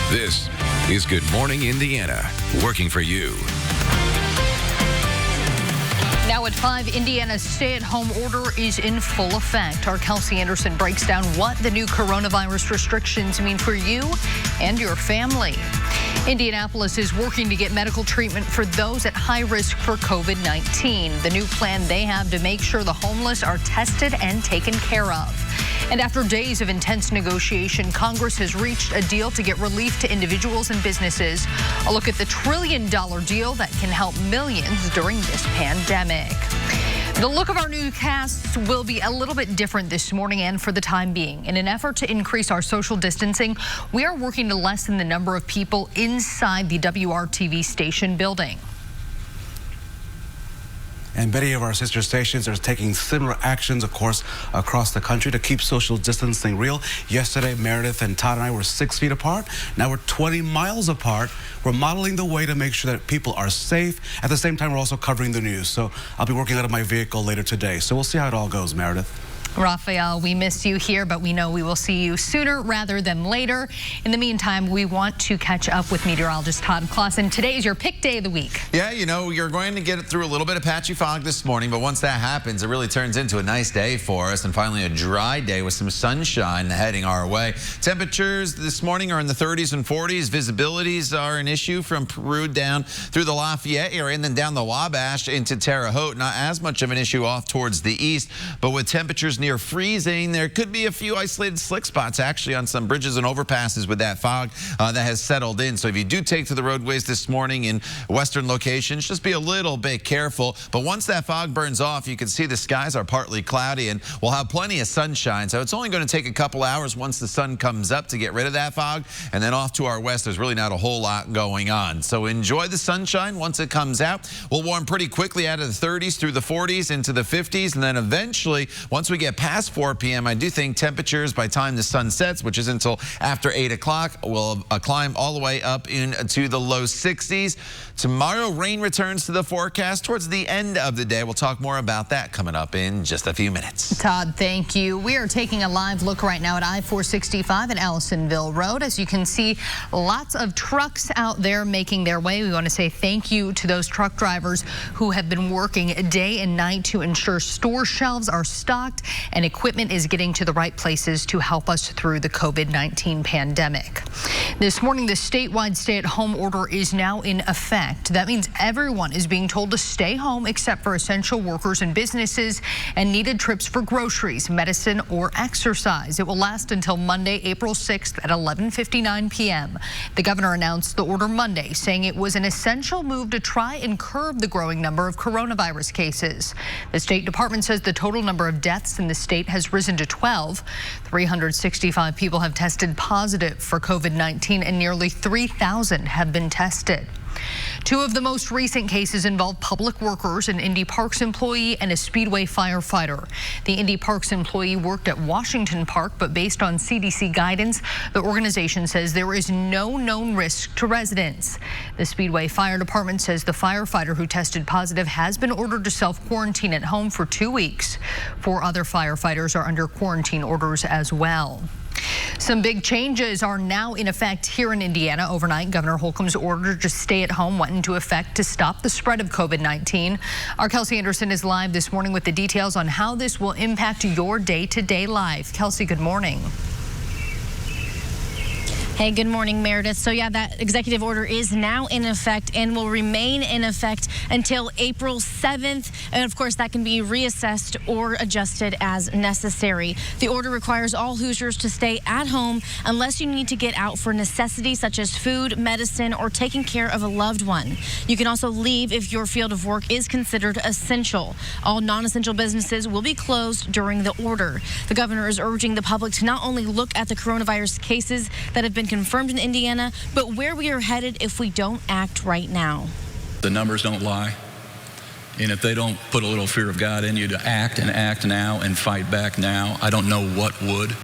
This is Good Morning Indiana, working for you. Now at 5, Indiana's stay-at-home order is in full effect. Our Kelsey Anderson breaks down what the new coronavirus restrictions mean for you and your family. Indianapolis is working to get medical treatment for those at high risk for COVID-19. The new plan they have to make sure the homeless are tested and taken care of. And after days of intense negotiation, Congress has reached a deal to get relief to individuals and businesses. A look at the $1 trillion deal that can help millions during this pandemic. The look of our newscasts will be a little bit different this morning and for the time being. In an effort to increase our social distancing, we are working to lessen the number of people inside the WRTV station building. And many of our sister stations are taking similar actions, of course, across the country to keep social distancing real. Yesterday, Meredith and Todd and I were 6 feet apart. Now we're 20 miles apart. We're modeling the way to make sure that people are safe. At the same time, we're also covering the news. So I'll be working out of my vehicle later today. So we'll see how it all goes, Meredith. Raphael, we miss you here, but we know we will see you sooner rather than later. In the meantime, we want to catch up with meteorologist Todd Clausen. Today is your pick day of the week. Yeah, you know, you're going to get through a little bit of patchy fog this morning, but once that happens, it really turns into a nice day for us, and finally a dry day with some sunshine heading our way. Temperatures this morning are in the 30s and 40s. Visibilities are an issue from Peru down through the Lafayette area and then down the Wabash into Terre Haute. Not as much of an issue off towards the east, but with temperatures near freezing, there could be a few isolated slick spots actually on some bridges and overpasses with that fog that has settled in. So if you do take to the roadways this morning in western locations, just be a little bit careful. But once that fog burns off, you can see the skies are partly cloudy and we'll have plenty of sunshine. So it's only going to take a couple hours once the sun comes up to get rid of that fog. And then off to our west, there's really not a whole lot going on. So enjoy the sunshine once it comes out. We'll warm pretty quickly out of the 30s through the 40s into the 50s. And then eventually, once we get past 4 p.m., I do think temperatures by the time the sun sets, which is until after 8 o'clock, will climb all the way up into the low 60s. Tomorrow, rain returns to the forecast towards the end of the day. We'll talk more about that coming up in just a few minutes. Todd, thank you. We are taking a live look right now at I-465 at Allisonville Road. As you can see, lots of trucks out there making their way. We want to say thank you to those truck drivers who have been working day and night to ensure store shelves are stocked and equipment is getting to the right places to help us through the COVID-19 pandemic. This morning, the statewide stay-at-home order is now in effect. That means everyone is being told to stay home except for essential workers and businesses and needed trips for groceries, medicine, or exercise. It will last until Monday, April 6th at 11:59 p.m. The governor announced the order Monday, saying it was an essential move to try and curb the growing number of coronavirus cases. The State Department says the total number of deaths in the state has risen to 12. 365 people have tested positive for COVID-19 and nearly 3,000 have been tested. Two of the most recent cases involve public workers, an Indy Parks employee and a Speedway firefighter. The Indy Parks employee worked at Washington Park, but based on CDC guidance, the organization says there is no known risk to residents. The Speedway Fire Department says the firefighter who tested positive has been ordered to self-quarantine at home for 2 weeks. 4 other firefighters are under quarantine orders as well. Some big changes are now in effect here in Indiana. Overnight, Governor Holcomb's order to stay at home went into effect to stop the spread of COVID-19. Our Kelsey Anderson is live this morning with the details on how this will impact your day-to-day life. Kelsey, good morning. Hey, good morning, Meredith. So yeah, that executive order is now in effect and will remain in effect until April 7th. And of course, that can be reassessed or adjusted as necessary. The order requires all Hoosiers to stay at home unless you need to get out for necessities such as food, medicine, or taking care of a loved one. You can also leave if your field of work is considered essential. All non-essential businesses will be closed during the order. The governor is urging the public to not only look at the coronavirus cases that have been confirmed in Indiana, but where we are headed if we don't act right now. The numbers don't lie. And if they don't put a little fear of God in you to act and act now and fight back now, I don't know what would.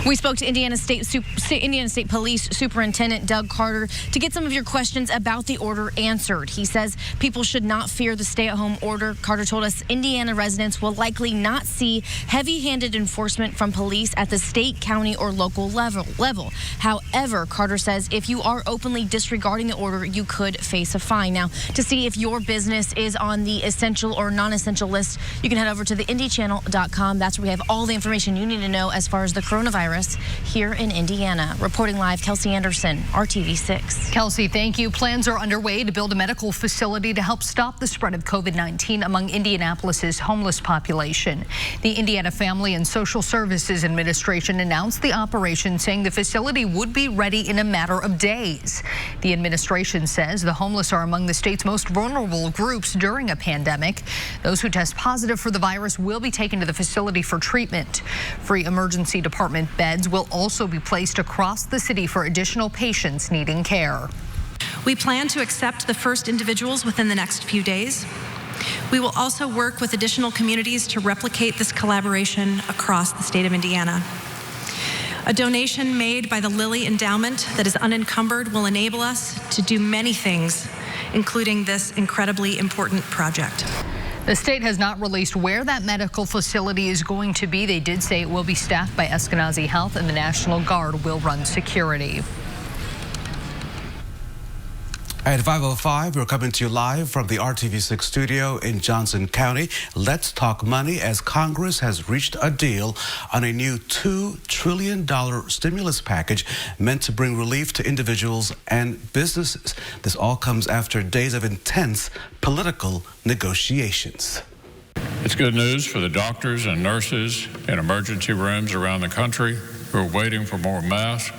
We spoke to Indiana State Police Superintendent Doug Carter to get some of your questions about the order answered. He says people should not fear the stay-at-home order. Carter told us Indiana residents will likely not see heavy-handed enforcement from police at the state, county, or local level. However, Carter says if you are openly disregarding the order, you could face a fine. Now, to see if your business is on the essential or non-essential list, you can head over to the IndyChannel.com. That's where we have all the information you need to know as far as the coronavirus here in Indiana. Reporting live, Kelsey Anderson, RTV6. Kelsey, thank you. Plans are underway to build a medical facility to help stop the spread of COVID-19 among Indianapolis's homeless population. The Indiana Family and Social Services Administration announced the operation, saying the facility would be ready in a matter of days. The administration says the homeless are among the state's most vulnerable groups during a pandemic. Those who test positive for the virus will be taken to the facility for treatment. Free emergency department beds will also be placed across the city for additional patients needing care. We plan to accept the first individuals within the next few days. We will also work with additional communities to replicate this collaboration across the state of Indiana. A donation made by the Lilly Endowment that is unencumbered will enable us to do many things, including this incredibly important project. The state has not released where that medical facility is going to be. They did say it will be staffed by Eskenazi Health, and the National Guard will run security. At 5:05, we're coming to you live from the RTV6 studio in Johnson County. Let's talk money, as Congress has reached a deal on a new $2 trillion stimulus package meant to bring relief to individuals and businesses. This all comes after days of intense political negotiations. It's good news for the doctors and nurses in emergency rooms around the country who are waiting for more masks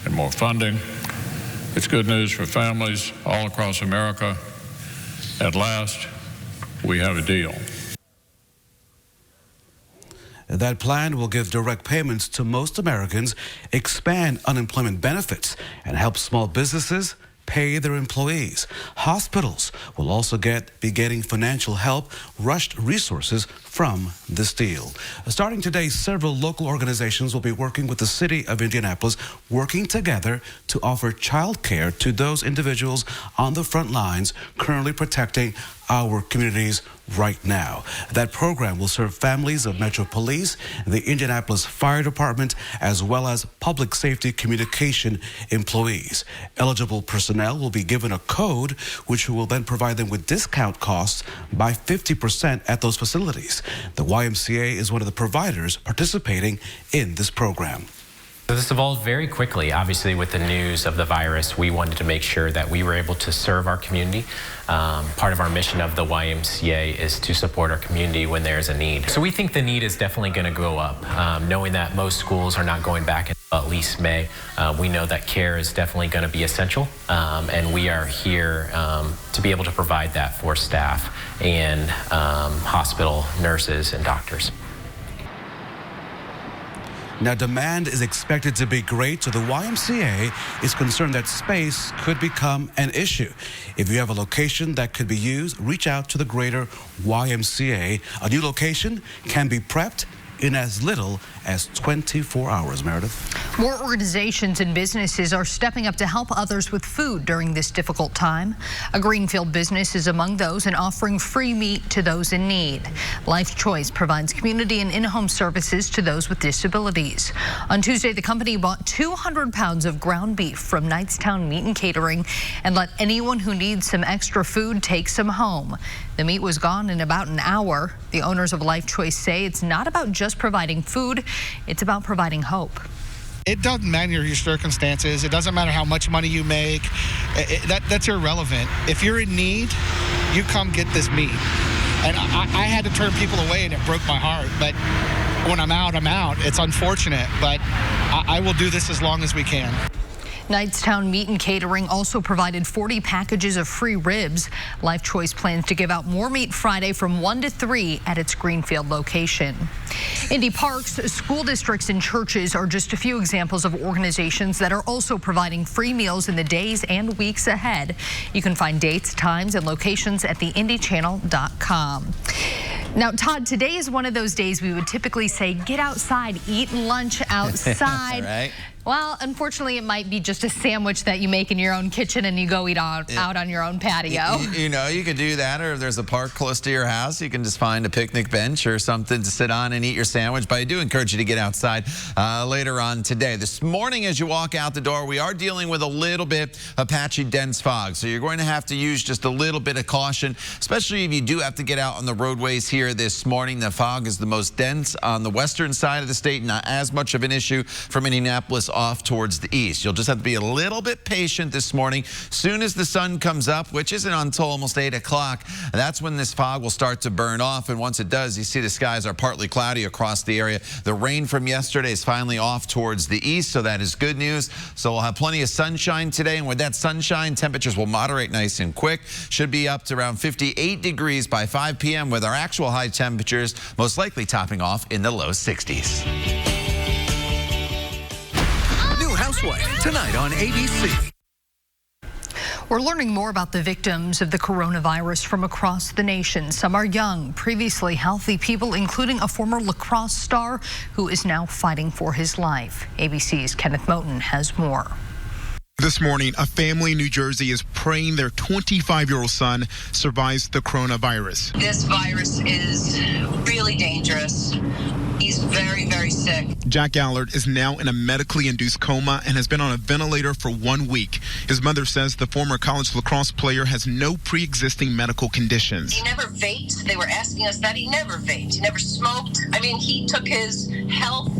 and more funding. It's good news for families all across America. At last, we have a deal. That plan will give direct payments to most Americans, expand unemployment benefits, and help small businesses pay their employees. Hospitals will also be getting financial help, rushed resources from this deal. Starting today, several local organizations will be working with the city of Indianapolis, working together to offer child care to those individuals on the front lines currently protecting our communities right now. That program will serve families of Metro Police, the Indianapolis Fire Department, as well as public safety communication employees. Eligible personnel will be given a code, which will then provide them with discount costs by 50% at those facilities. The YMCA is one of the providers participating in this program. So this evolved very quickly. Obviously, with the news of the virus, we wanted to make sure that we were able to serve our community. Part of our mission of the YMCA is to support our community when there's a need. So we think the need is definitely going to go up. Knowing that most schools are not going back until at least May, we know that care is definitely going to be essential, and we are here to be able to provide that for staff and hospital nurses and doctors. Now, demand is expected to be great, so the YMCA is concerned that space could become an issue. If you have a location that could be used, reach out to the greater YMCA. A new location can be prepped in as little as 24 hours, Meredith. More organizations and businesses are stepping up to help others with food during this difficult time. A Greenfield business is among those and offering free meat to those in need. Life Choice provides community and in-home services to those with disabilities. On Tuesday, the company bought 200 pounds of ground beef from Knightstown Meat and Catering and let anyone who needs some extra food take some home. The meat was gone in about an hour. The owners of Life Choice say it's not about just providing food, it's about providing hope. It doesn't matter your circumstances. It doesn't matter how much money you make. That's irrelevant. If you're in need, you come get this meat. And I had to turn people away, and it broke my heart. But when I'm out, I'm out. It's unfortunate, but I will do this as long as we can. Knightstown Meat and Catering also provided 40 packages of free ribs. Life Choice plans to give out more meat Friday from 1 to 3 at its Greenfield location. Indy parks, school districts, and churches are just a few examples of organizations that are also providing free meals in the days and weeks ahead. You can find dates, times, and locations at theindychannel.com. Now, Todd, today is one of those days we would typically say, get outside, eat lunch outside. Right. Well, unfortunately, it might be just a sandwich that you make in your own kitchen and you go eat out on your own patio. You know, you could do that, or if there's a park close to your house, you can just find a picnic bench or something to sit on and eat your sandwich. But I do encourage you to get outside later on today. This morning, as you walk out the door, we are dealing with a little bit of patchy, dense fog. So you're going to have to use just a little bit of caution, especially if you do have to get out on the roadways here this morning. The fog is the most dense on the western side of the state, not as much of an issue from Indianapolis off towards the east. You'll just have to be a little bit patient this morning. Soon as the sun comes up, which isn't until almost 8 o'clock, that's when this fog will start to burn off. And once it does, you see the skies are partly cloudy across the area. The rain from yesterday is finally off towards the east, so that is good news. So we'll have plenty of sunshine today, and with that sunshine, temperatures will moderate nice and quick. Should be up to around 58 degrees by 5 p.m. with our actual high temperatures most likely topping off in the low 60s. Housewife tonight on ABC. We're learning more about the victims of the coronavirus from across the nation. Some are young, previously healthy people, including a former lacrosse star who is now fighting for his life. ABC's Kenneth Moten has more. This morning, a family in New Jersey is praying their 25-year-old son survives the coronavirus. This virus is really dangerous. He's very, very sick. Jack Allard is now in a medically induced coma and has been on a ventilator for 1 week. His mother says the former college lacrosse player has no pre-existing medical conditions. He never vaped. They were asking us that. He never vaped. He never smoked. I mean, he took his health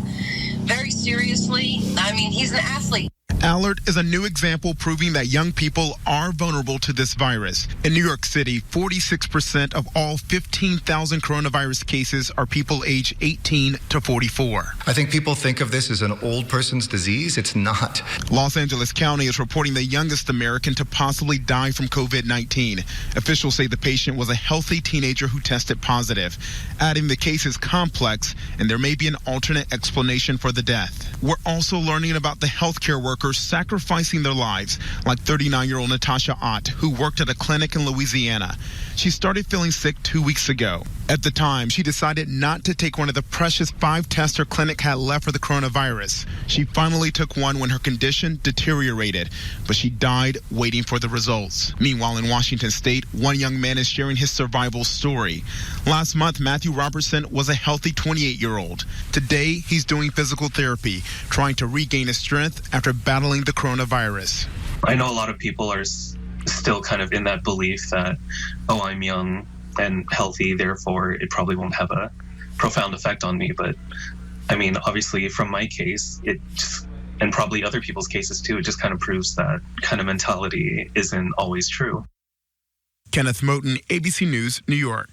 very seriously. I mean, he's an athlete. Allard is a new example proving that young people are vulnerable to this virus. In New York City, 46% of all 15,000 coronavirus cases are people aged 18 to 44. I think people think of this as an old person's disease. It's not. Los Angeles County is reporting the youngest American to possibly die from COVID-19. Officials say the patient was a healthy teenager who tested positive, adding the case is complex and there may be an alternate explanation for the death. We're also learning about the healthcare workers sacrificing their lives, like 39-year-old Natasha Ott, who worked at a clinic in Louisiana. She started feeling sick 2 weeks ago. At the time, she decided not to take one of the precious 5 tests her clinic had left for the coronavirus. She finally took one when her condition deteriorated, but she died waiting for the results. Meanwhile, in Washington state, one young man is sharing his survival story. Last month, Matthew Robertson was a healthy 28-year-old. Today, he's doing physical therapy, trying to regain his strength after battling the coronavirus. I know a lot of people are still kind of in that belief that, oh, I'm young and healthy, therefore it probably won't have a profound effect on me. But I mean, obviously from my case, it just, and probably other people's cases too, it just kind of proves that kind of mentality isn't always true. Kenneth Moten, ABC News, New York.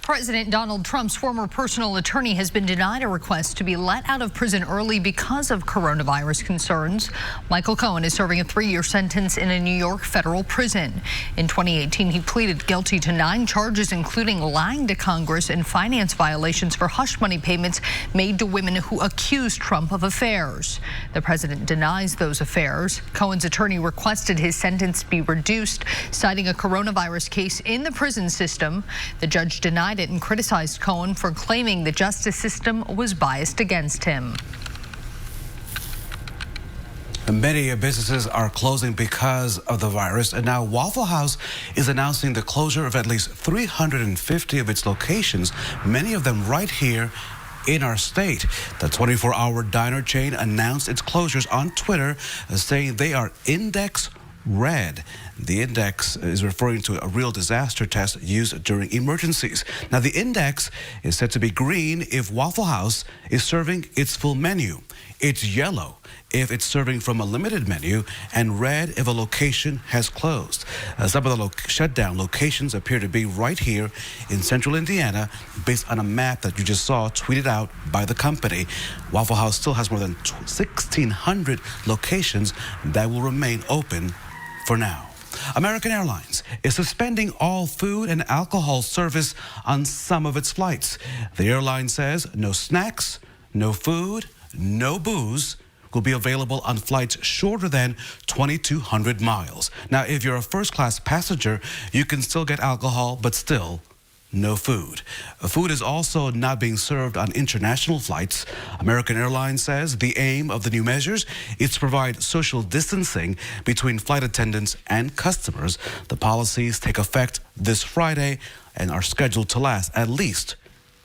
President Donald Trump's former personal attorney has been denied a request to be let out of prison early because of coronavirus concerns. Michael Cohen is serving a 3-year sentence in a New York federal prison. In 2018, he pleaded guilty to 9 charges, including lying to Congress and finance violations for hush money payments made to women who accused Trump of affairs. The president denies those affairs. Cohen's attorney requested his sentence be reduced, citing a coronavirus case in the prison system. The judge denied it and criticized Cohen for claiming the justice system was biased against him. Many businesses are closing because of the virus, and now Waffle House is announcing the closure of at least 350 of its locations, many of them right here in our state. The 24-hour diner chain announced its closures on Twitter, saying they are index red. The index is referring to a real disaster test used during emergencies. Now, the index is said to be green if Waffle House is serving its full menu. It's yellow if it's serving from a limited menu, and red if a location has closed. Some of the shutdown locations appear to be right here in central Indiana, based on a map that you just saw tweeted out by the company. Waffle House still has more than 1,600 locations that will remain open for now. American Airlines is suspending all food and alcohol service on some of its flights. The airline says no snacks, no food, no booze will be available on flights shorter than 2,200 miles. Now, if you're a first-class passenger, you can still get alcohol, but still no food. Food is also not being served on international flights. American Airlines says the aim of the new measures is to provide social distancing between flight attendants and customers. The policies take effect this Friday and are scheduled to last at least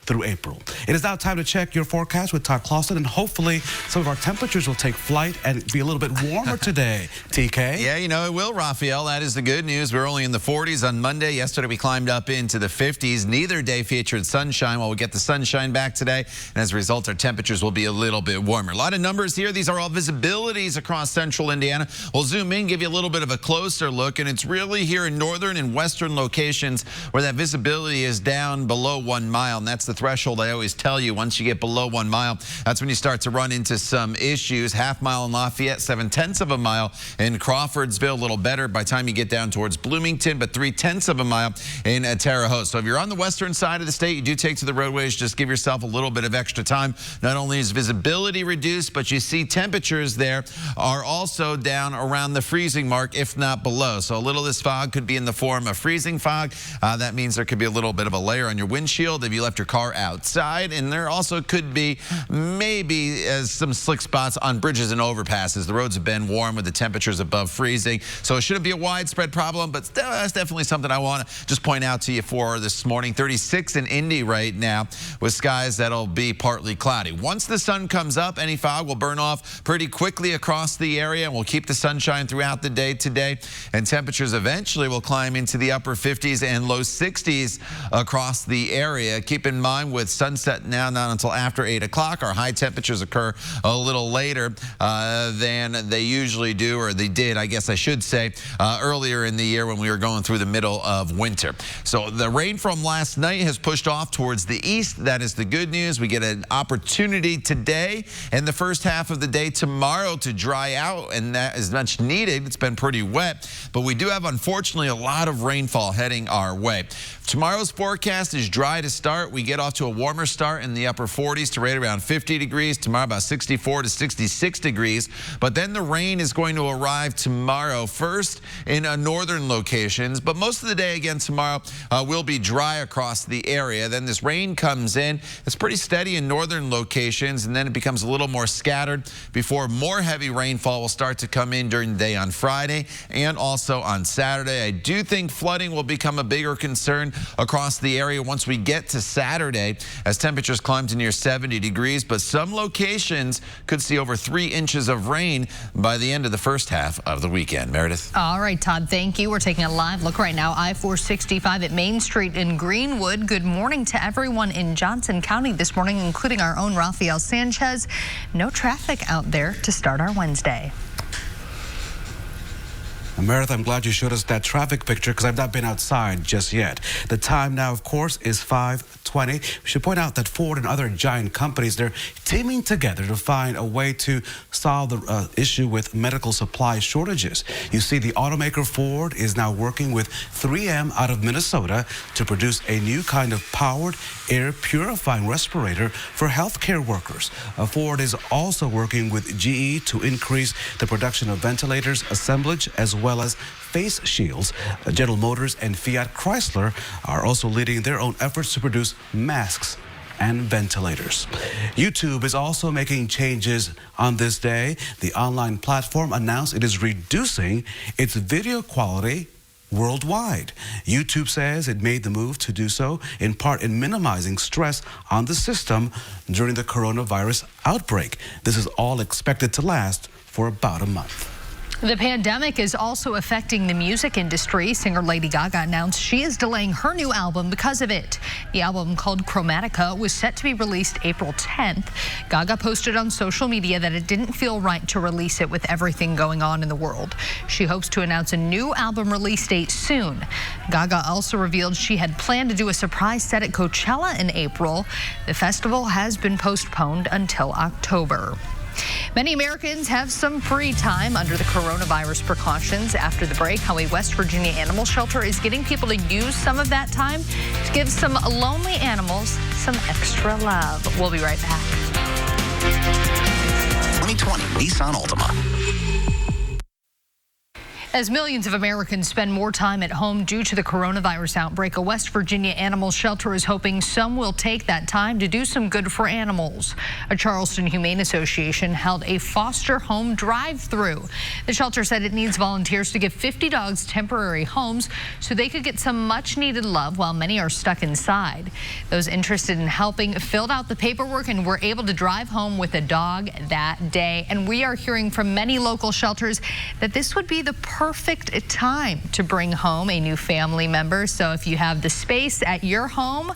through April. It is now time to check your forecast with Todd Clausen, and hopefully some of our temperatures will take flight and be a little bit warmer today. TK? Yeah, you know it will, Raphael. That is the good news. We're only in the 40s on Monday. Yesterday we climbed up into the 50s. Neither day featured sunshine. Well, we get the sunshine back today, and as a result, our temperatures will be a little bit warmer. A lot of numbers here. These are all visibilities across central Indiana. We'll zoom in, give you a little bit of a closer look, and it's really here in northern and western locations where that visibility is down below 1 mile, and that's the threshold I always tell you. Once you get below 1 mile, that's when you start to run into some issues. Half mile in Lafayette, 7/10 of a mile in Crawfordsville, a little better by the time you get down towards Bloomington, but 3/10 of a mile in Terre Haute. So if you're on the western side of the state, you do take to the roadways, just give yourself a little bit of extra time. Not only is visibility reduced, but you see temperatures there are also down around the freezing mark, if not below. So a little of this fog could be in the form of freezing fog. That means there could be a little bit of a layer on your windshield if you left your car outside, and there also could be maybe some slick spots on bridges and overpasses. The roads have been warm with the temperatures above freezing, so it shouldn't be a widespread problem, but that's definitely something I want to just point out to you for this morning. 36 in Indy right now with skies that'll be partly cloudy. Once the sun comes up, any fog will burn off pretty quickly across the area, and we'll keep the sunshine throughout the day today, and temperatures eventually will climb into the upper 50s and low 60s across the area. Keep in mind, with sunset now not until after 8 o'clock, our high temperatures occur a little later than they usually do, or they did, I guess I should say, earlier in the year when we were going through the middle of winter. So the rain from last night has pushed off towards the east. That is the good news. We get an opportunity today and the first half of the day tomorrow to dry out, and that is much needed. It's been pretty wet, but we do have, unfortunately, a lot of rainfall heading our way. Tomorrow's forecast is dry to start. We get off to a warmer start in the upper 40s to right around 50 degrees. Tomorrow about 64 to 66 degrees. But then the rain is going to arrive tomorrow, first in northern locations. But most of the day again tomorrow will be dry across the area. Then this rain comes in. It's pretty steady in northern locations, and then it becomes a little more scattered before more heavy rainfall will start to come in during the day on Friday and also on Saturday. I do think flooding will become a bigger concern across the area once we get to Saturday, as temperatures climb to near 70 degrees, but some locations could see over 3 inches of rain by the end of the first half of the weekend. Meredith? All right, Todd, thank you. We're taking a live look right now. I-465 at Main Street in Greenwood. Good morning to everyone in Johnson County this morning, including our own Rafael Sanchez. No traffic out there to start our Wednesday. Meredith, I'm glad you showed us that traffic picture because I've not been outside just yet. The time now, of course, is 5:20. We should point out that Ford and other giant companies, they're teaming together to find a way to solve the issue with medical supply shortages. You see, the automaker Ford is now working with 3M out of Minnesota to produce a new kind of powered air purifying respirator for healthcare workers. Ford is also working with GE to increase the production of ventilators, assemblage, as well as face shields. General Motors and Fiat Chrysler are also leading their own efforts to produce masks and ventilators. YouTube is also making changes on this day. The online platform announced it is reducing its video quality worldwide. YouTube says it made the move to do so in part in minimizing stress on the system during the coronavirus outbreak. This is all expected to last for about a month. The pandemic is also affecting the music industry. Singer Lady Gaga announced she is delaying her new album because of it. The album, called Chromatica, was set to be released April 10th. Gaga posted on social media that it didn't feel right to release it with everything going on in the world. She hopes to announce a new album release date soon. Gaga also revealed she had planned to do a surprise set at Coachella in April. The festival has been postponed until October. Many Americans have some free time under the coronavirus precautions. After the break, how a West Virginia animal shelter is getting people to use some of that time to give some lonely animals some extra love. We'll be right back. 2020 Nissan Altima. As millions of Americans spend more time at home due to the coronavirus outbreak, a West Virginia animal shelter is hoping some will take that time to do some good for animals. A Charleston Humane Association held a foster home drive-through. The shelter said it needs volunteers to give 50 dogs temporary homes so they could get some much-needed love while many are stuck inside. Those interested in helping filled out the paperwork and were able to drive home with a dog that day. And we are hearing from many local shelters that this would be the perfect time to bring home a new family member. So if you have the space at your home,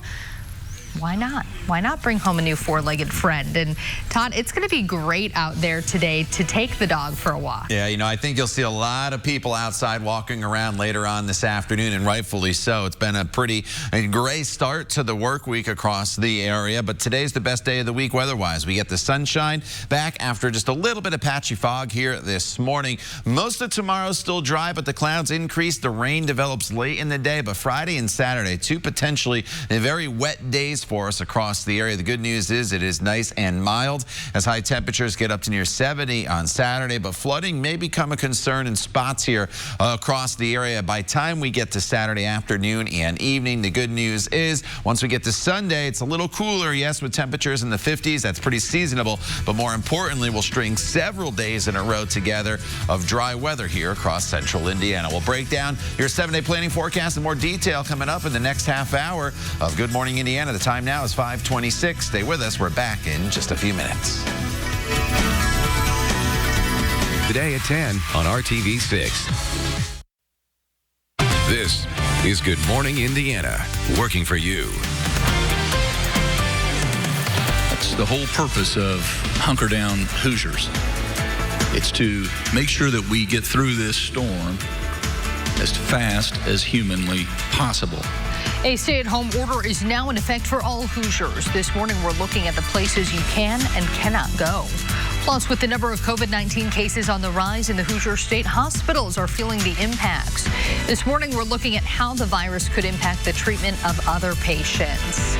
why not? Why not bring home a new four-legged friend? And Todd, it's going to be great out there today to take the dog for a walk. Yeah, you know, I think you'll see a lot of people outside walking around later on this afternoon, and rightfully so. It's been a pretty gray start to the work week across the area, but today's the best day of the week weather-wise. We get the sunshine back after just a little bit of patchy fog here this morning. Most of tomorrow still dry, but the clouds increase. The rain develops late in the day, but Friday and Saturday, two potentially very wet days for us across the area. The good news is it is nice and mild as high temperatures get up to near 70 on Saturday, but flooding may become a concern in spots here across the area by time we get to Saturday afternoon and evening. The good news is once we get to Sunday, it's a little cooler, yes, with temperatures in the 50s. That's pretty seasonable, but more importantly, we'll string several days in a row together of dry weather here across central Indiana. We'll break down your 7-day planning forecast in more detail coming up in the next half hour of Good Morning Indiana. The time now is 5:26. Stay with us. We're back in just a few minutes. Today at 10 on RTV6. This is Good Morning Indiana, working for you. That's the whole purpose of Hunker Down Hoosiers. It's to make sure that we get through this storm as fast as humanly possible. A stay-at-home order is now in effect for all Hoosiers. This morning, we're looking at the places you can and cannot go. Plus, with the number of COVID-19 cases on the rise in the Hoosier State, hospitals are feeling the impacts. This morning, we're looking at how the virus could impact the treatment of other patients.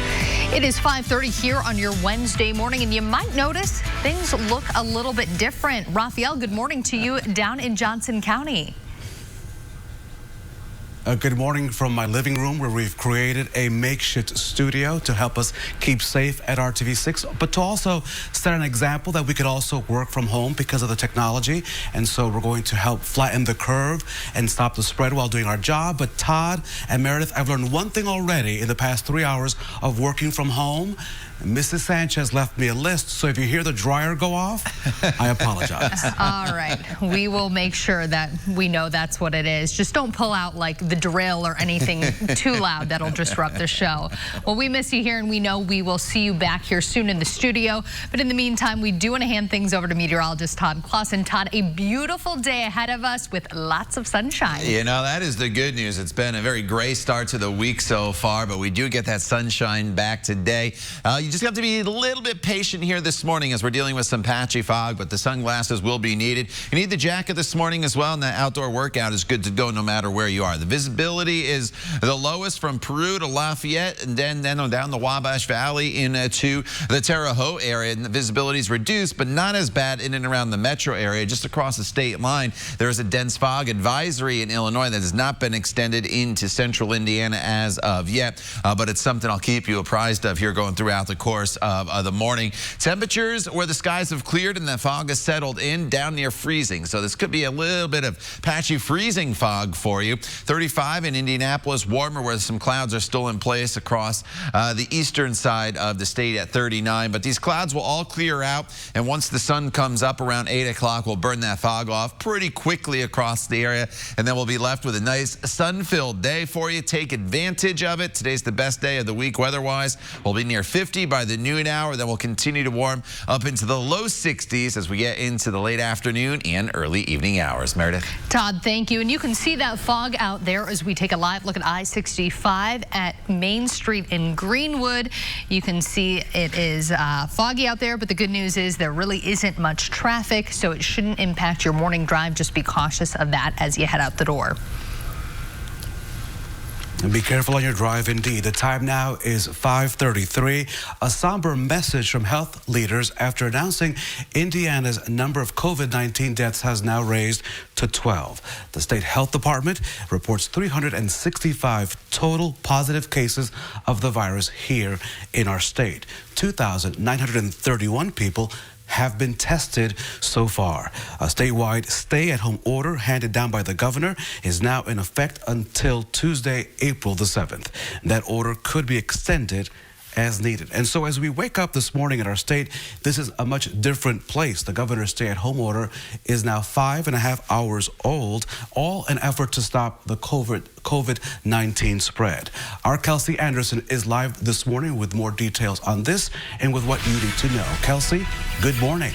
It is 5:30 here on your Wednesday morning, and you might notice things look a little bit different. Raphael, good morning to you down in Johnson County. Good morning from my living room, where we've created a makeshift studio to help us keep safe at RTV6, but to also set an example that we could also work from home because of the technology. And so we're going to help flatten the curve and stop the spread while doing our job. But Todd and Meredith, I've learned one thing already in the past 3 hours of working from home. Mrs. Sanchez left me a list, so if you hear the dryer go off, I apologize. All right. We will make sure that we know that's what it is. Just don't pull out like the drill or anything too loud. That'll disrupt the show. Well, we miss you here, and we know we will see you back here soon in the studio. But in the meantime, we do want to hand things over to meteorologist Todd Clausen. Todd, a beautiful day ahead of us with lots of sunshine. You know, that is the good news. It's been a very gray start to the week so far, but we do get that sunshine back today. You just have to be a little bit patient here this morning as we're dealing with some patchy fog, but the sunglasses will be needed. You need the jacket this morning as well, and that outdoor workout is good to go no matter where you are. The visibility is the lowest from Peru to Lafayette, and then on down the Wabash Valley into the Terre Haute area. And the visibility is reduced, but not as bad in and around the metro area. Just across the state line, there is a dense fog advisory in Illinois that has not been extended into central Indiana as of yet, but it's something I'll keep you apprised of here going throughout the course of the morning. Temperatures where the skies have cleared and the fog has settled in down near freezing. So this could be a little bit of patchy freezing fog for you. 35 in Indianapolis, warmer where some clouds are still in place across the eastern side of the state at 39. But these clouds will all clear out, and once the sun comes up around 8 o'clock, we'll burn that fog off pretty quickly across the area, and then we'll be left with a nice sun-filled day for you. Take advantage of it. Today's the best day of the week weather-wise. We'll be near 50 by the noon hour. Then we'll continue to warm up into the low 60s as we get into the late afternoon and early evening hours. Meredith. Todd, thank you. And you can see that fog out there as we take a live look at I-65 at Main Street in Greenwood. You can see it is foggy out there, but the good news is there really isn't much traffic, so it shouldn't impact your morning drive. Just be cautious of that as you head out the door. And be careful on your drive indeed. The time now is 5:33. A somber message from health leaders after announcing Indiana's number of COVID-19 deaths has now raised to 12. The state health department reports 365 total positive cases of the virus here in our state. 2,931 people have been tested so far. A statewide stay-at-home order handed down by the governor is now in effect until Tuesday, April the 7th. That order could be extended as needed. And so as we wake up this morning in our state, this is a much different place. The governor's stay-at-home order is now 5.5 hours old, all an effort to stop the COVID-19 spread. Our Kelsey Anderson is live this morning with more details on this and with what you need to know. Kelsey, good morning.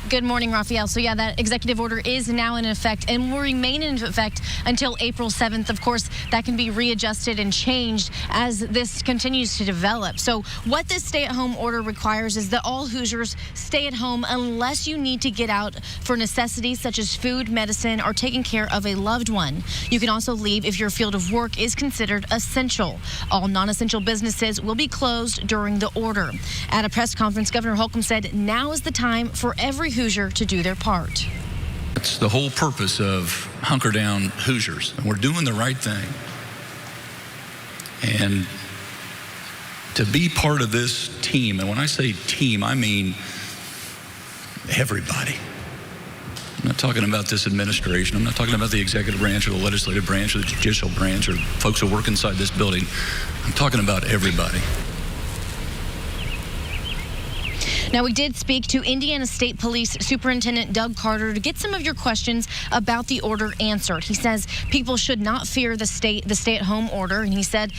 Good morning, Raphael. So yeah, that executive order is now in effect and will remain in effect until April 7th. Of course, that can be readjusted and changed as this continues to develop. So what this stay-at-home order requires is that all Hoosiers stay at home unless you need to get out for necessities such as food, medicine, or taking care of a loved one. You can also leave if your field of work is considered essential. All non-essential businesses will be closed during the order. At a press conference, Governor Holcomb said now is the time for every Hoosier to do their part. That's the whole purpose of Hunker Down Hoosiers. And we're doing the right thing. And to be part of this team, and when I say team, I mean everybody. I'm not talking about this administration. I'm not talking about the executive branch or the legislative branch or the judicial branch or folks who work inside this building. I'm talking about everybody. Now, we did speak to Indiana State Police Superintendent Doug Carter to get some of your questions about the order answered. He says people should not fear the stay-at-home order, and he said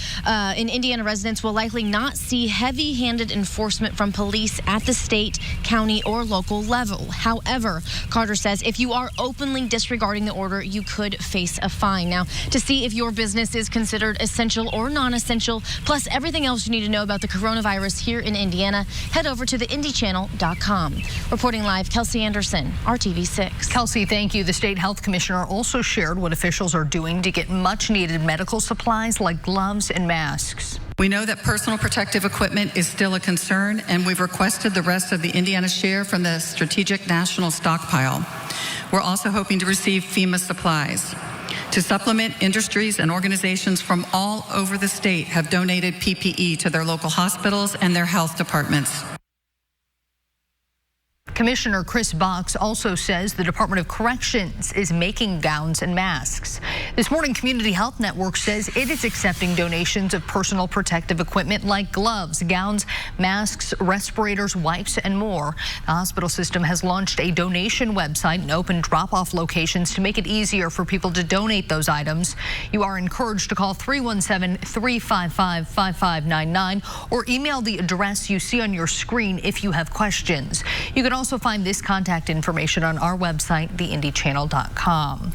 in Indiana, residents will likely not see heavy-handed enforcement from police at the state, county, or local level. However, Carter says if you are openly disregarding the order, you could face a fine. Now, to see if your business is considered essential or non-essential, plus everything else you need to know about the coronavirus here in Indiana, head over to the IndyChannel.com. Reporting live, Kelsey Anderson, RTV6. Kelsey, thank you. The state health commissioner also shared what officials are doing to get much needed medical supplies like gloves and masks. We know that personal protective equipment is still a concern, and we've requested the rest of the Indiana share from the Strategic National Stockpile. We're also hoping to receive FEMA supplies. To supplement, industries and organizations from all over the state have donated PPE to their local hospitals and their health departments. Commissioner Chris Box also says the Department of Corrections is making gowns and masks. This morning, Community Health Network says it is accepting donations of personal protective equipment like gloves, gowns, masks, respirators, wipes, and more. The hospital system has launched a donation website and opened drop-off locations to make it easier for people to donate those items. You are encouraged to call 317-355-5599 or email the address you see on your screen if you have questions. You can also find this contact information on our website, theindychannel.com.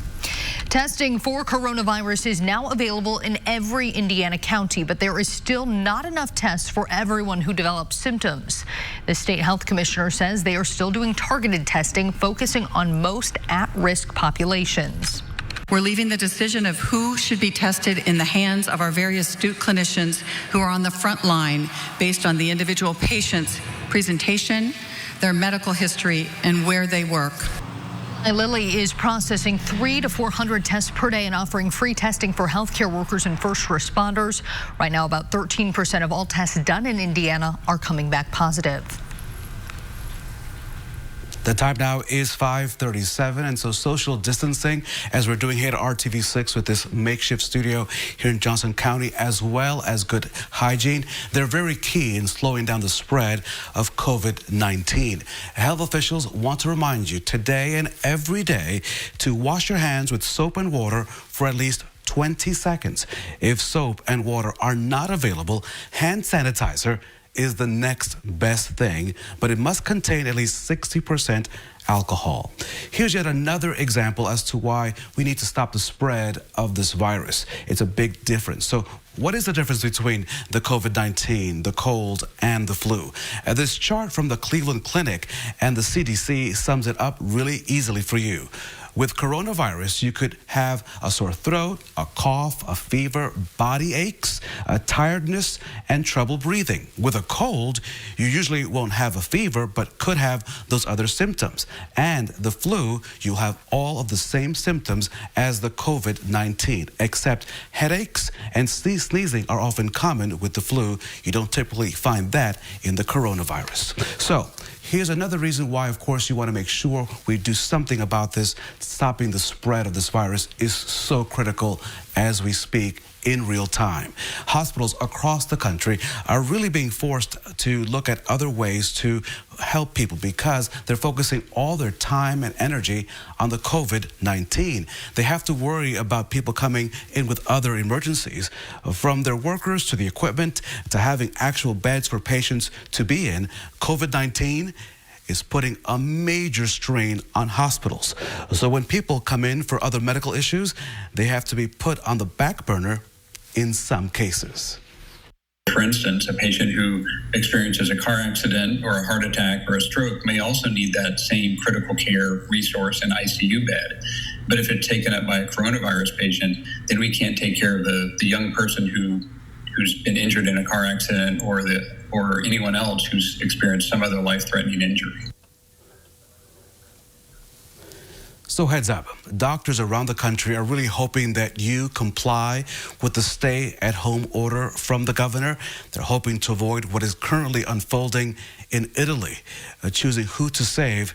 Testing for coronavirus is now available in every Indiana county, but there is still not enough tests for everyone who develops symptoms. The state health commissioner says they are still doing targeted testing, focusing on most at-risk populations. We're leaving the decision of who should be tested in the hands of our various astute clinicians who are on the front line based on the individual patient's presentation, their medical history, and where they work. Lilly is processing 300 to 400 tests per day and offering free testing for healthcare workers and first responders. Right now, about 13% of all tests done in Indiana are coming back positive. The time now is 5:37, and so social distancing, as we're doing here at RTV6 with this makeshift studio here in Johnson County, as well as good hygiene, they're very key in slowing down the spread of COVID-19. Health officials want to remind you today and every day to wash your hands with soap and water for at least 20 seconds. If soap and water are not available, hand sanitizer is the next best thing, but it must contain at least 60% alcohol. Here's yet another example as to why we need to stop the spread of this virus. It's a big difference. So what is the difference between the COVID-19, the cold, and the flu? This chart from the Cleveland Clinic and the CDC sums it up really easily for you. With coronavirus, you could have a sore throat, a cough, a fever, body aches, tiredness, and trouble breathing. With a cold, you usually won't have a fever, but could have those other symptoms. And the flu, you'll have all of the same symptoms as the COVID-19, except headaches and sneezing are often common with the flu. You don't typically find that in the coronavirus. So, here's another reason why, of course, you want to make sure we do something about this. Stopping the spread of this virus is so critical as we speak in real time. Hospitals across the country are really being forced to look at other ways to help people because they're focusing all their time and energy on the COVID-19. They have to worry about people coming in with other emergencies, from their workers to the equipment to having actual beds for patients to be in. COVID-19 is putting a major strain on hospitals. So when people come in for other medical issues, they have to be put on the back burner in some cases. For instance, a patient who experiences a car accident or a heart attack or a stroke may also need that same critical care resource and ICU bed. But if it's taken up by a coronavirus patient, then we can't take care of the young person who's been injured in a car accident or anyone else who's experienced some other life-threatening injury. So heads up, doctors around the country are really hoping that you comply with the stay-at-home order from the governor. They're hoping to avoid what is currently unfolding in Italy, choosing who to save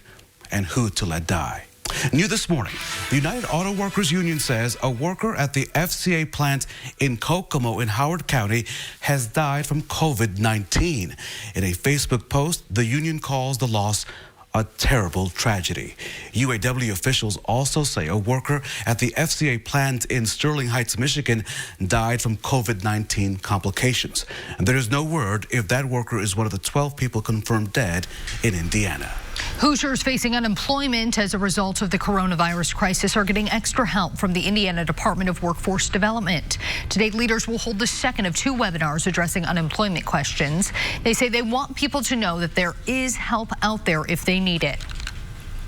and who to let die. New this morning, the United Auto Workers Union says a worker at the FCA plant in Kokomo in Howard County has died from COVID-19. In a Facebook post, the union calls the loss a terrible tragedy. UAW officials also say a worker at the FCA plant in Sterling Heights, Michigan, died from COVID-19 complications. And there is no word if that worker is one of the 12 people confirmed dead in Indiana. Hoosiers facing unemployment as a result of the coronavirus crisis are getting extra help from the Indiana Department of Workforce Development. Today, leaders will hold the second of 2 webinars addressing unemployment questions. They say they want people to know that there is help out there if they need it.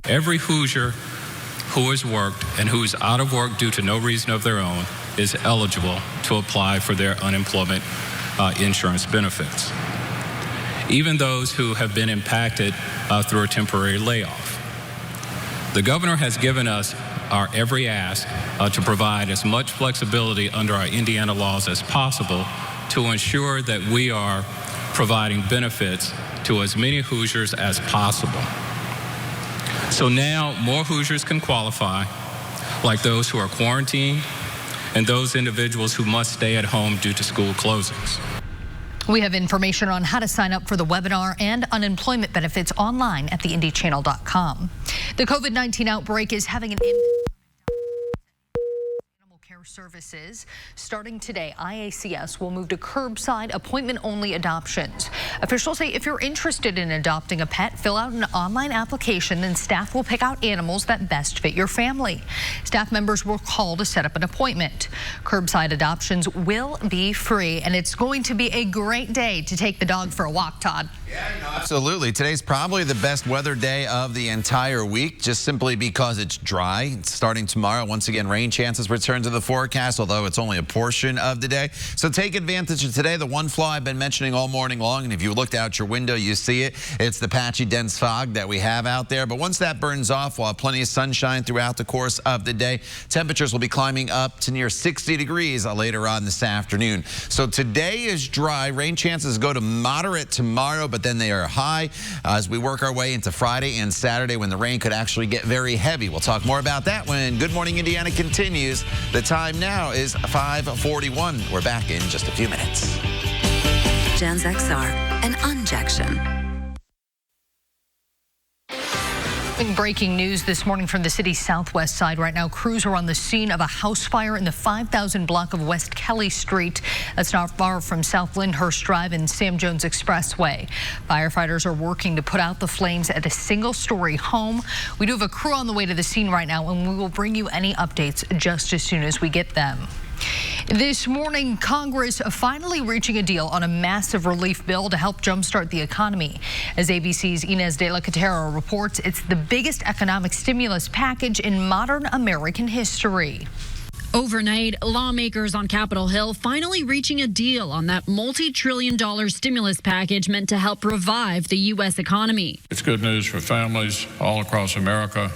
Every Hoosier who has worked and who is out of work due to no reason of their own is eligible to apply for their unemployment insurance benefits. Even those who have been impacted through a temporary layoff. The governor has given us our every ask to provide as much flexibility under our Indiana laws as possible to ensure that we are providing benefits to as many Hoosiers as possible. So now more Hoosiers can qualify, like those who are quarantined and those individuals who must stay at home due to school closings. We have information on how to sign up for the webinar and unemployment benefits online at theindychannel.com. The COVID-19 outbreak is having an impact on animal care services. Starting today, IACS will move to curbside appointment-only adoptions. Officials say if you're interested in adopting a pet, fill out an online application, then staff will pick out animals that best fit your family. Staff members will call to set up an appointment. Curbside adoptions will be free, and it's going to be a great day to take the dog for a walk, Todd. Yeah, absolutely. Today's probably the best weather day of the entire week, just simply because it's dry. It's starting tomorrow. Once again, rain chances return to the forecast, although it's only a portion of the day. So take advantage of today. The one flaw I've been mentioning all morning long, and if you looked out your window, you see it. It's the patchy, dense fog that we have out there. But once that burns off, we'll have plenty of sunshine throughout the course of the day. Temperatures will be climbing up to near 60 degrees later on this afternoon. So today is dry. Rain chances go to moderate tomorrow, but then they are high as we work our way into Friday and Saturday when the rain could actually get very heavy. We'll talk more about that when Good Morning Indiana continues. The time now is 5:41. We're back in just a few minutes. Gens XR, an unjection. Breaking news this morning from the city's southwest side. Right now, crews are on the scene of a house fire in the 5000 block of West Kelly Street. That's not far from South Lyndhurst Drive and Sam Jones Expressway. Firefighters are working to put out the flames at a single-story home. We do have a crew on the way to the scene right now, and we will bring you any updates just as soon as we get them. This morning, Congress finally reaching a deal on a massive relief bill to help jumpstart the economy. As ABC's Inez de la Catera reports, it's the biggest economic stimulus package in modern American history. Overnight, lawmakers on Capitol Hill finally reaching a deal on that multi-trillion-dollar stimulus package meant to help revive the U.S. economy. It's good news for families all across America.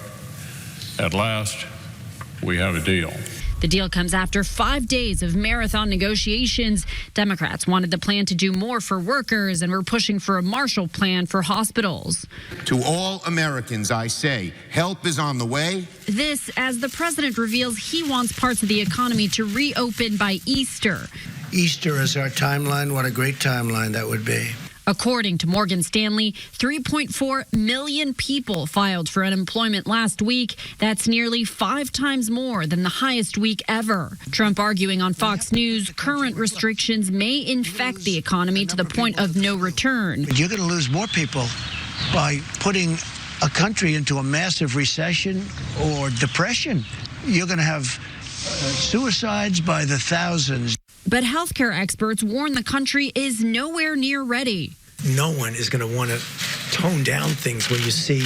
At last, we have a deal. The deal comes after 5 days of marathon negotiations. Democrats wanted the plan to do more for workers and were pushing for a Marshall Plan for hospitals. To all Americans, I say, help is on the way. This as the president reveals he wants parts of the economy to reopen by Easter. Easter is our timeline. What a great timeline that would be. According to Morgan Stanley, 3.4 million people filed for unemployment last week. That's nearly 5 times more than the highest week ever. Trump arguing on Fox News current restrictions may infect the economy to the point of no return. You're going to lose more people by putting a country into a massive recession or depression. You're going to have suicides by the thousands. But healthcare experts warn the country is nowhere near ready. No one is going to want to tone down things when you see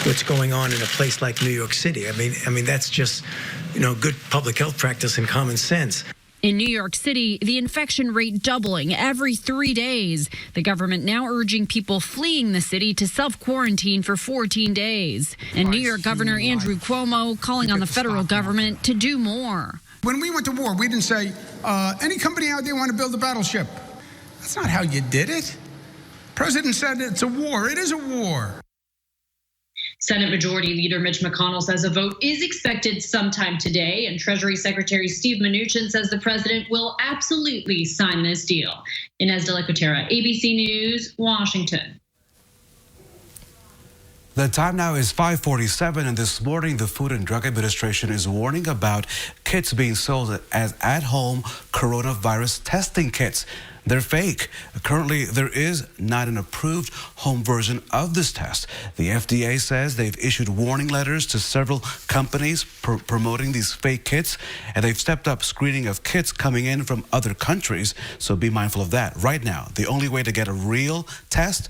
what's going on in a place like New York City. I mean that's just, good public health practice and common sense. In New York City, the infection rate doubling every 3 days. The government now urging people fleeing the city to self-quarantine for 14 days. And New York Governor Andrew Cuomo calling on the federal government to do more. When we went to war, we didn't say, any company out there want to build a battleship. That's not how you did it. President said it's a war. It is a war. Senate Majority Leader Mitch McConnell says a vote is expected sometime today, and Treasury Secretary Steve Mnuchin says the president will absolutely sign this deal. Inez de la Catera, ABC News, Washington. The time now is 5:47, and this morning the Food and Drug Administration is warning about kits being sold as at-home coronavirus testing kits. They're fake. Currently, there is not an approved home version of this test. The FDA says they've issued warning letters to several companies promoting these fake kits, and they've stepped up screening of kits coming in from other countries, so be mindful of that. Right now, the only way to get a real test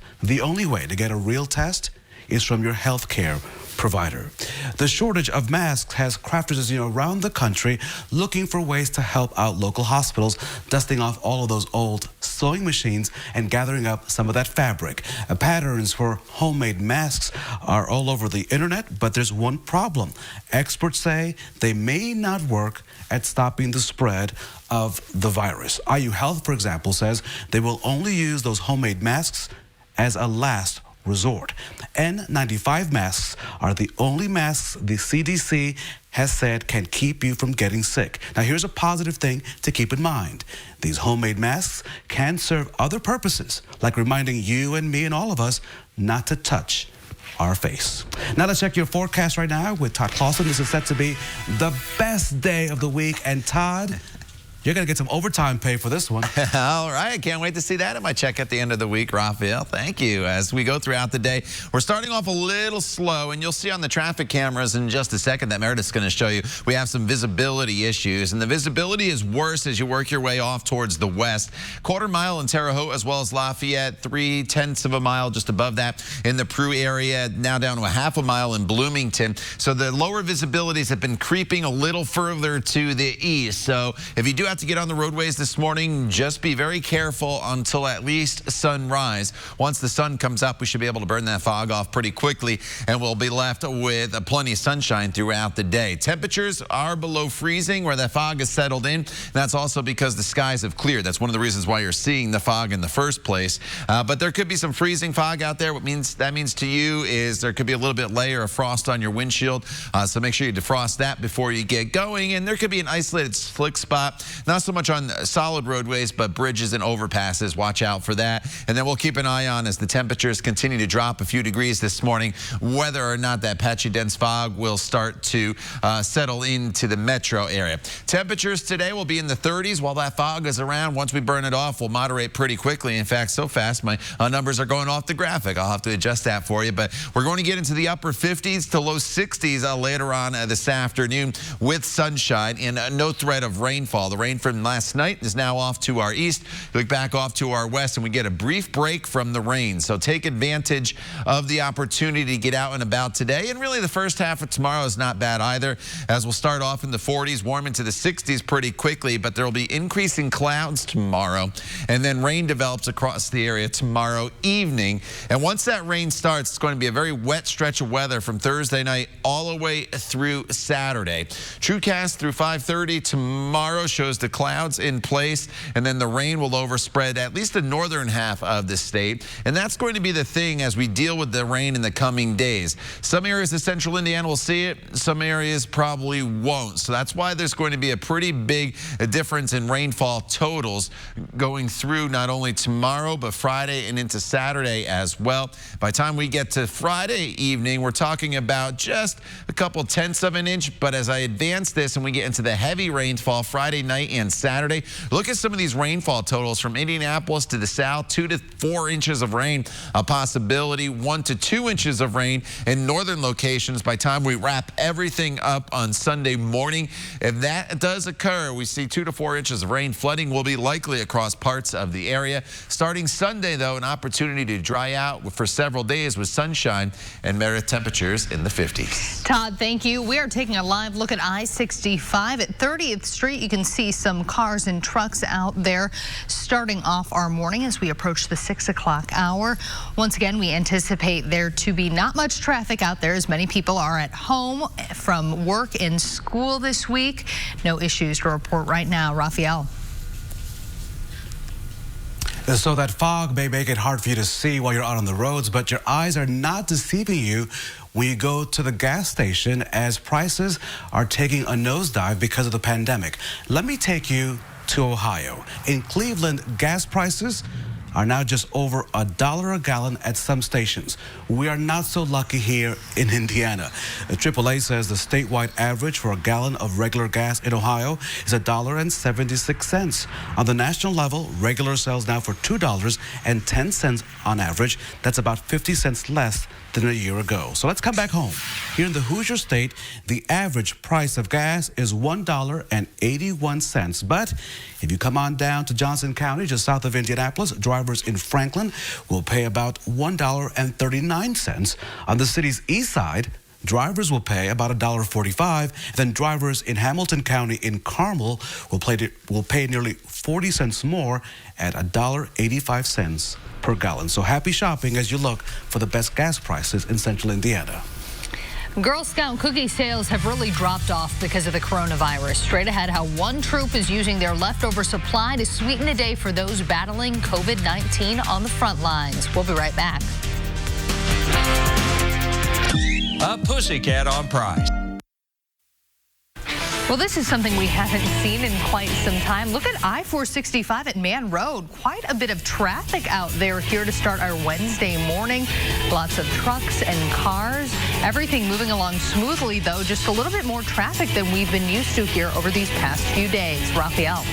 is from your health care provider. The shortage of masks has crafters, around the country looking for ways to help out local hospitals, dusting off all of those old sewing machines and gathering up some of that fabric. Patterns for homemade masks are all over the internet, but there's one problem. Experts say they may not work at stopping the spread of the virus. IU Health, for example, says they will only use those homemade masks as a last resort. N95 masks are the only masks the CDC has said can keep you from getting sick. Now, here's a positive thing to keep in mind. These homemade masks can serve other purposes, like reminding you and me and all of us not to touch our face. Now let's check your forecast right now with Todd Clausen. This is set to be the best day of the week. And Todd, you're going to get some overtime pay for this one. All right. Can't wait to see that in my check at the end of the week, Raphael. Thank you. As we go throughout the day, we're starting off a little slow, and you'll see on the traffic cameras in just a second that Meredith's going to show you. We have some visibility issues, and the visibility is worse as you work your way off towards the west. Quarter mile in Terre Haute as well as Lafayette, 3/10 of a mile just above that in the Prue area, now down to a half a mile in Bloomington. So the lower visibilities have been creeping a little further to the east. So if you do have to get on the roadways this morning, just be very careful until at least sunrise. Once the sun comes up, we should be able to burn that fog off pretty quickly, and we'll be left with plenty of sunshine throughout the day. Temperatures are below freezing where that fog is settled in. That's also because the skies have cleared. That's one of the reasons why you're seeing the fog in the first place. But there could be some freezing fog out there. What that means to you is there could be a little bit layer of frost on your windshield. So make sure you defrost that before you get going. And there could be an isolated slick spot Not so much on solid roadways, but bridges and overpasses. Watch out for that. And then we'll keep an eye on as the temperatures continue to drop a few degrees this morning, whether or not that patchy dense fog will start to settle into the metro area. Temperatures today will be in the 30s while that fog is around. Once we burn it off, we'll moderate pretty quickly. In fact, so fast my numbers are going off the graphic. I'll have to adjust that for you. But we're going to get into the upper 50s to low 60s later on this afternoon with sunshine and no threat of rainfall. The rain from last night is now off to our east. Look back off to our west, and we get a brief break from the rain. So take advantage of the opportunity to get out and about today. And really the first half of tomorrow is not bad either, as we'll start off in the 40s, warm into the 60s pretty quickly, but there will be increasing clouds tomorrow, and then rain develops across the area tomorrow evening. And once that rain starts, it's going to be a very wet stretch of weather from Thursday night all the way through Saturday. TrueCast through 5:30 tomorrow shows the clouds in place, and then the rain will overspread at least the northern half of the state. And that's going to be the thing as we deal with the rain in the coming days. Some areas of central Indiana will see it, some areas probably won't. So that's why there's going to be a pretty big difference in rainfall totals going through not only tomorrow, but Friday and into Saturday as well. By the time we get to Friday evening, we're talking about just a couple tenths of an inch. But as I advance this and we get into the heavy rainfall Friday night and Saturday, look at some of these rainfall totals from Indianapolis to the south. 2 to 4 inches of rain, a possibility 1 to 2 inches of rain in northern locations by the time we wrap everything up on Sunday morning. If that does occur, we see 2 to 4 inches of rain. Flooding will be likely across parts of the area. Starting Sunday, though, an opportunity to dry out for several days with sunshine and Meredith temperatures in the 50s. Todd, thank you. We are taking a live look at I-65 at 30th Street. You can see some cars and trucks out there starting off our morning as we approach the 6 o'clock hour. Once again, we anticipate there to be not much traffic out there as many people are at home from work and school this week. No issues to report right now. Raphael. So that fog may make it hard for you to see while you're out on the roads, but your eyes are not deceiving you when you go to the gas station, as prices are taking a nosedive because of the pandemic. Let me take you to Ohio. In Cleveland, gas prices are now just over $1 a gallon at some stations. We are not so lucky here in Indiana. The AAA says the statewide average for a gallon of regular gas in Ohio is $1.76. On the national level, regular sells now for $2.10 on average. That's about 50 cents less than a year ago. So let's come back home. Here in the Hoosier State, the average price of gas is $1.81. But if you come on down to Johnson County, just south of Indianapolis, drivers in Franklin will pay about $1.39. On the city's east side, drivers will pay about $1.45. Then drivers in Hamilton County in Carmel will pay nearly 40 cents more at $1.85 per gallon. So happy shopping as you look for the best gas prices in central Indiana. Girl Scout cookie sales have really dropped off because of the coronavirus. Straight ahead, how one troop is using their leftover supply to sweeten the day for those battling COVID-19 on the front lines. We'll be right back. A pussycat on price. Well, this is something we haven't seen in quite some time. Look at I-465 at Man Road. Quite a bit of traffic out there here to start our Wednesday morning. Lots of trucks and cars. Everything moving along smoothly, though. Just a little bit more traffic than we've been used to here over these past few days. Raphael.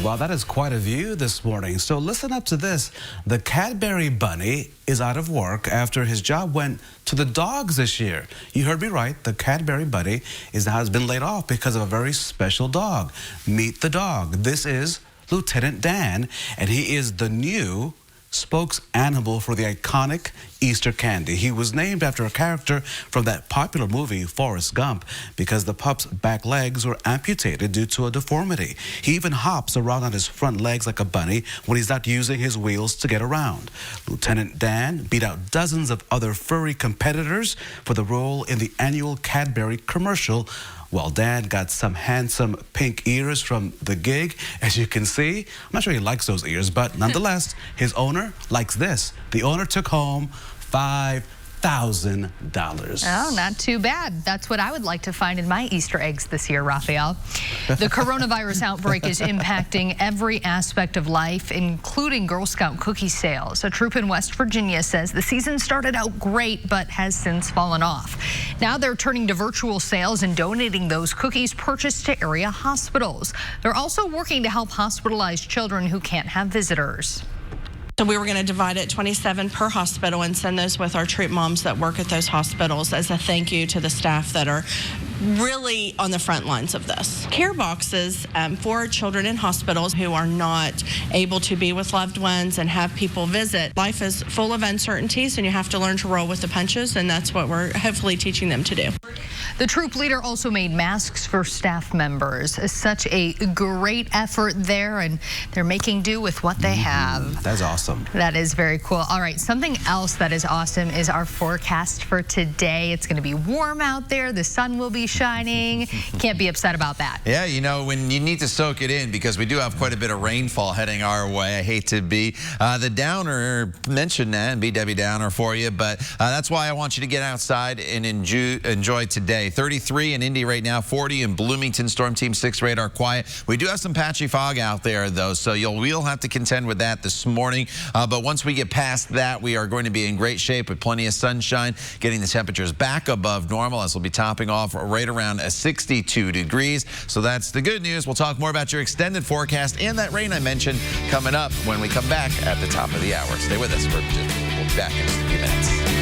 Well, that is quite a view this morning. So listen up to this. The Cadbury Bunny is out of work after his job went to the dogs this year. You heard me right. The Cadbury Bunny has been laid off because of a very special dog. Meet the dog. This is Lieutenant Dan, and he is the new spokes animal for the iconic Easter candy. He was named after a character from that popular movie, Forrest Gump, because the pup's back legs were amputated due to a deformity. He even hops around on his front legs like a bunny when he's not using his wheels to get around. Lieutenant Dan beat out dozens of other furry competitors for the role in the annual Cadbury commercial. Well, Dan got some handsome pink ears from the gig, as you can see. I'm not sure he likes those ears, but nonetheless, his owner likes this. The owner took home $5 $1,000. Oh, not too bad. That's what I would like to find in my Easter eggs this year, Raphael. The coronavirus outbreak is impacting every aspect of life, including Girl Scout cookie sales. A troop in West Virginia says the season started out great, but has since fallen off. Now they're turning to virtual sales and donating those cookies purchased to area hospitals. They're also working to help hospitalized children who can't have visitors. So we were going to divide it 27 per hospital and send those with our troop moms that work at those hospitals as a thank you to the staff that are really on the front lines of this. Care boxes for children in hospitals who are not able to be with loved ones and have people visit. Life is full of uncertainties and you have to learn to roll with the punches, and that's what we're hopefully teaching them to do. The troop leader also made masks for staff members. Such a great effort there, and they're making do with what they have. That's awesome. That is very cool. All right, something else that is awesome is our forecast for today. It's going to be warm out there. The sun will be shining. Can't be upset about that. Yeah, you know, when you need to soak it in, because we do have quite a bit of rainfall heading our way. I hate to be the downer, mention that, and BW downer for you, but that's why I want you to get outside and enjoy today. 33 in Indy right now, 40 in Bloomington. Storm Team 6 radar quiet. We do have some patchy fog out there, though, so we'll have to contend with that this morning. But once we get past that, we are going to be in great shape with plenty of sunshine, getting the temperatures back above normal, as we'll be topping off right around 62 degrees. So that's the good news. We'll talk more about your extended forecast and that rain I mentioned coming up when we come back at the top of the hour. Stay with us. We'll be back in just a few minutes.